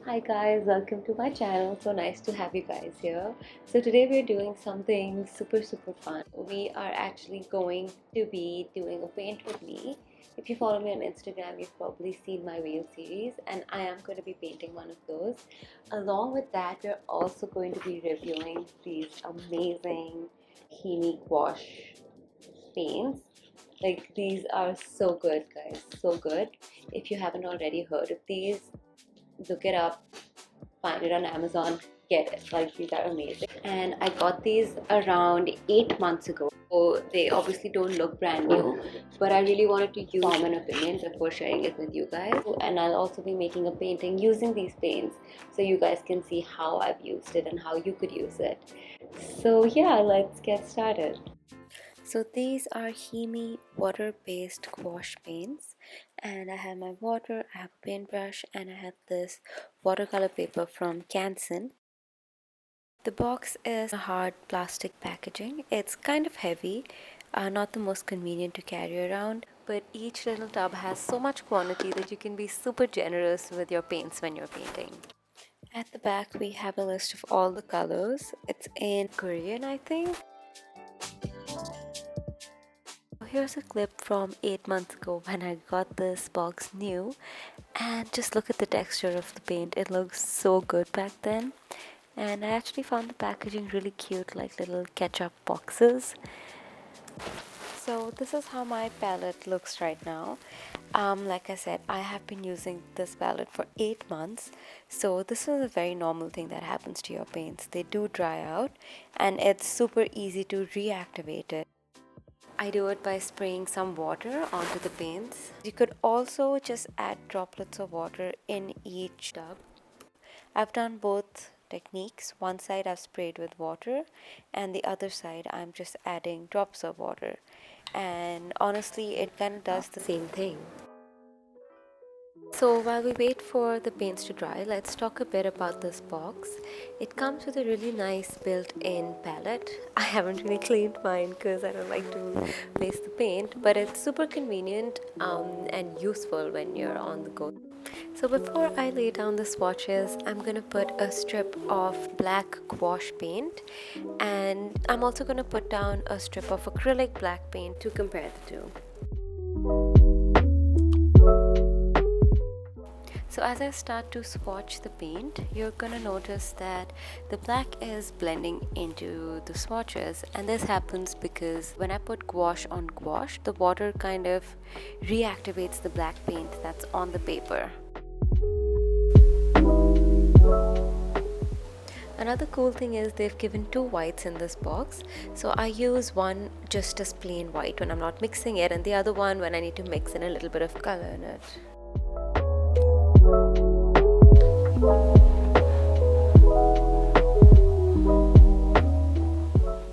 Hi guys, welcome to my channel. So nice to have you guys here. So today we're doing something super fun. We are actually going to be doing a paint with me. If you follow me on Instagram, you've probably seen my reel series and I am going to be painting one of those. Along with that, we're also going to be reviewing these amazing Himi Gouache paints. Like these are so good guys, so good. If you haven't already heard of these, look it up, find it on Amazon, get it. Like these are amazing. And I got these around 8 months ago. So they obviously don't look brand new, but I really wanted to use form an opinion before sharing it with you guys. And I'll also be making a painting using these paints so you guys can see how I've used it and how you could use it. So yeah, let's get started. So these are Himi water-based gouache paints, and I have my water, I have a paintbrush, and I have this watercolor paper from Canson. The box is a hard plastic packaging. It's kind of heavy, not the most convenient to carry around, but each little tub has so much quantity that you can be super generous with your paints when you're painting. At the back we have a list of all the colors. It's in Korean, I think. Here's a clip from 8 months ago when I got this box new, and just look at the texture of the paint. It looks so good back then, and I actually found the packaging really cute, like little ketchup boxes. So this is how my palette looks right now. Like I said, I have been using this palette for 8 months, so this is a very normal thing that happens to your paints. They do dry out and it's super easy to reactivate it. I do it by spraying some water onto the paints. You could also just add droplets of water in each tub. I've done both techniques. One side I've sprayed with water and the other side I'm just adding drops of water. And honestly, it kind of does the same thing. So while we wait for the paints to dry, let's talk a bit about this box. It comes with a really nice built-in palette. I haven't really cleaned mine because I don't like to waste the paint, but it's super convenient and useful when you're on the go. So before I lay down the swatches, I'm going to put a strip of black gouache paint, and I'm also going to put down a strip of acrylic black paint to compare the two. So as I start to swatch the paint, you're gonna notice that the black is blending into the swatches, and this happens because when I put gouache on gouache, the water kind of reactivates the black paint that's on the paper. Another cool thing is they've given two whites in this box, so I use one just as plain white when I'm not mixing it, and the other one when I need to mix in a little bit of color in it.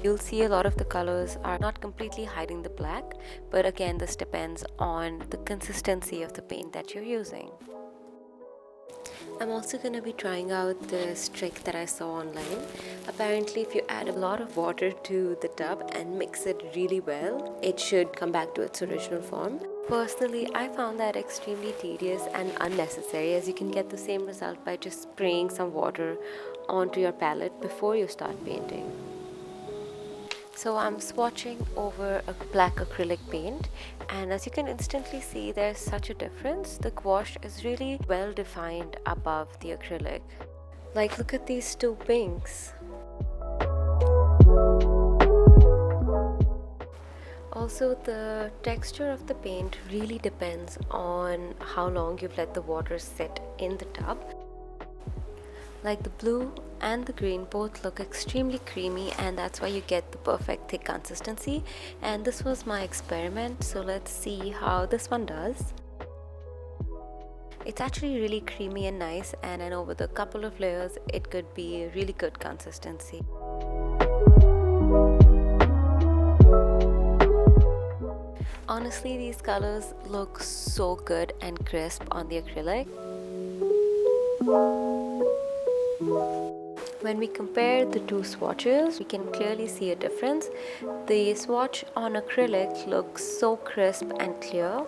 You'll see a lot of the colors are not completely hiding the black, but again this depends on the consistency of the paint that you're using. I'm also going to be trying out this trick that I saw online. Apparently if you add a lot of water to the tub and mix it really well, it should come back to its original form. Personally, I found that extremely tedious and unnecessary, as you can get the same result by just spraying some water onto your palette before you start painting. So I'm swatching over a black acrylic paint, and as you can instantly see, there's such a difference. The gouache is really well defined above the acrylic. Like, look at these two pinks. Also, the texture of the paint really depends on how long you've let the water sit in the tub. Like the blue and the green both look extremely creamy, and that's why you get the perfect thick consistency. And this was my experiment, so let's see how this one does. It's actually really creamy and nice, and I know with a couple of layers it could be a really good consistency. Honestly, these colors look so good and crisp on the acrylic. When we compare the two swatches, we can clearly see a difference. The swatch on acrylic looks so crisp and clear,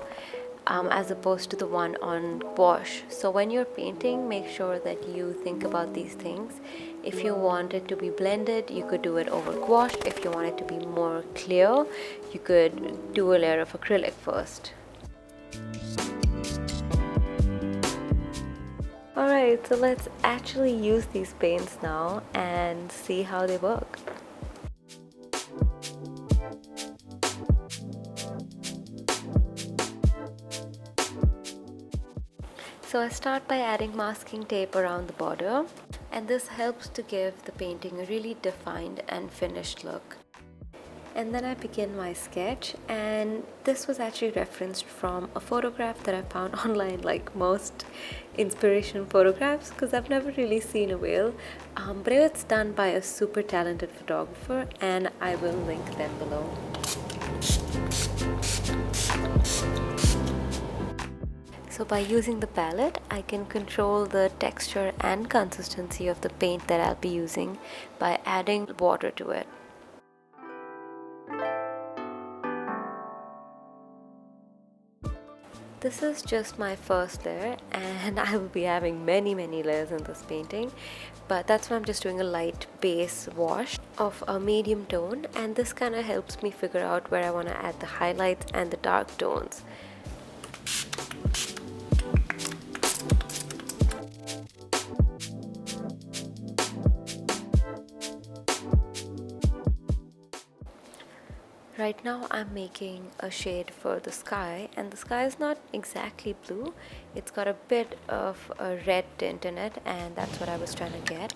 as opposed to the one on gouache. So when you're painting, make sure that you think about these things. If you want it to be blended, you could do it over gouache. If you want it to be more clear, you could do a layer of acrylic first. Alright, so let's actually use these paints now and see how they work. So I start by adding masking tape around the border, and this helps to give the painting a really defined and finished look. And then I begin my sketch, and this was actually referenced from a photograph that I found online, like most inspiration photographs, because I've never really seen a whale, but it's done by a super talented photographer, and I will link them below. So by using the palette, I can control the texture and consistency of the paint that I'll be using by adding water to it. This is just my first layer, and I will be having many layers in this painting, but that's why I'm just doing a light base wash of a medium tone, and this kind of helps me figure out where I want to add the highlights and the dark tones. Right now I'm making a shade for the sky, and the sky is not exactly blue. It's got a bit of a red tint in it, and that's what I was trying to get.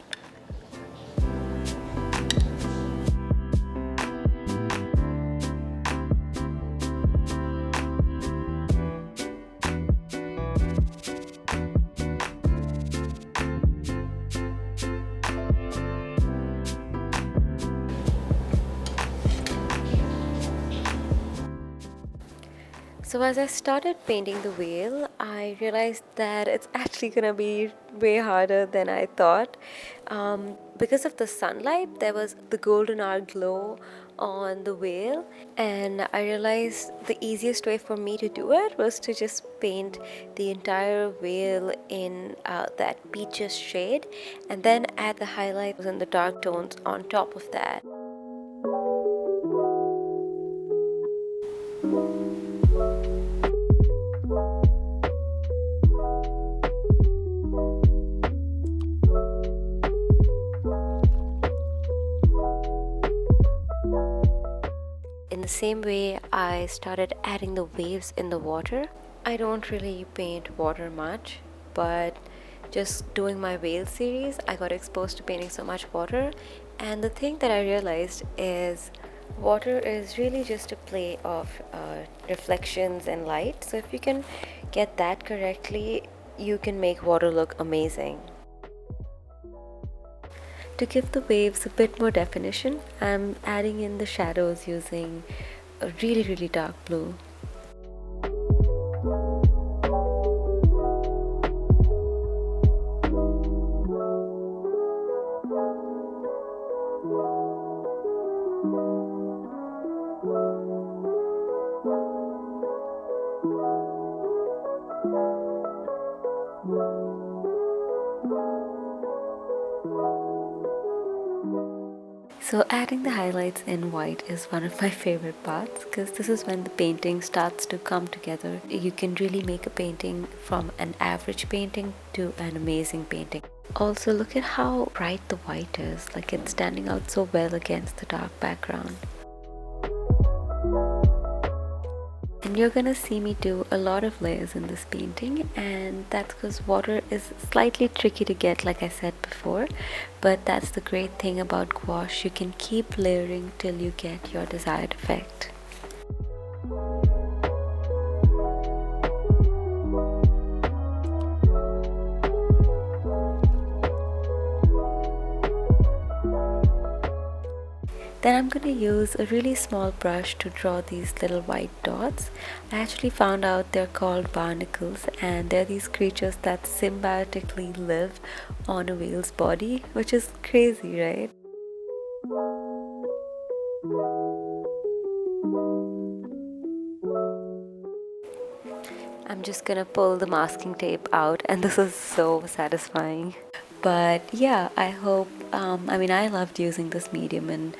So as I started painting the whale, I realized that it's actually gonna be way harder than I thought. Because of the sunlight, there was the golden hour glow on the whale, and I realized the easiest way for me to do it was to just paint the entire whale in that peaches shade, and then add the highlights and the dark tones on top of that. In the same way, I started adding the waves in the water. I don't really paint water much, but just doing my whale series, I got exposed to painting so much water. And the thing that I realized is water is really just a play of reflections and light. So if you can get that correctly, you can make water look amazing. To give the waves a bit more definition, I'm adding in the shadows using a really dark blue. So adding the highlights in white is one of my favorite parts, because this is when the painting starts to come together. You can really make a painting from an average painting to an amazing painting. Also, look at how bright the white is, like it's standing out so well against the dark background. And you're gonna see me do a lot of layers in this painting, and that's because water is slightly tricky to get, like I said before, but that's the great thing about gouache. You can keep layering till you get your desired effect. Then I'm going to use a really small brush to draw these little white dots. I actually found out they're called barnacles, and they're these creatures that symbiotically live on a whale's body, which is crazy, right? I'm just gonna pull the masking tape out, and this is so satisfying. But yeah, I hope, I mean, I loved using this medium, and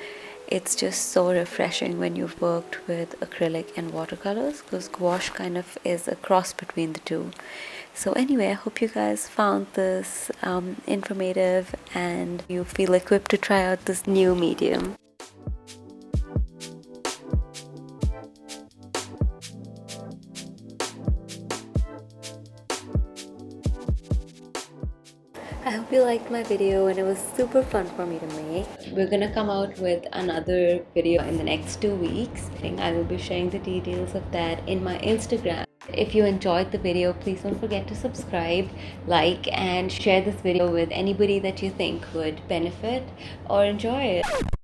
it's just so refreshing when you've worked with acrylic and watercolors, because gouache kind of is a cross between the two. So anyway, I hope you guys found this informative and you feel equipped to try out this new medium. I hope you liked my video, and it was super fun for me to make. We're gonna come out with another video in the next 2 weeks. I will be sharing the details of that in my Instagram. If you enjoyed the video, please don't forget to subscribe, like, and share this video with anybody that you think would benefit or enjoy it.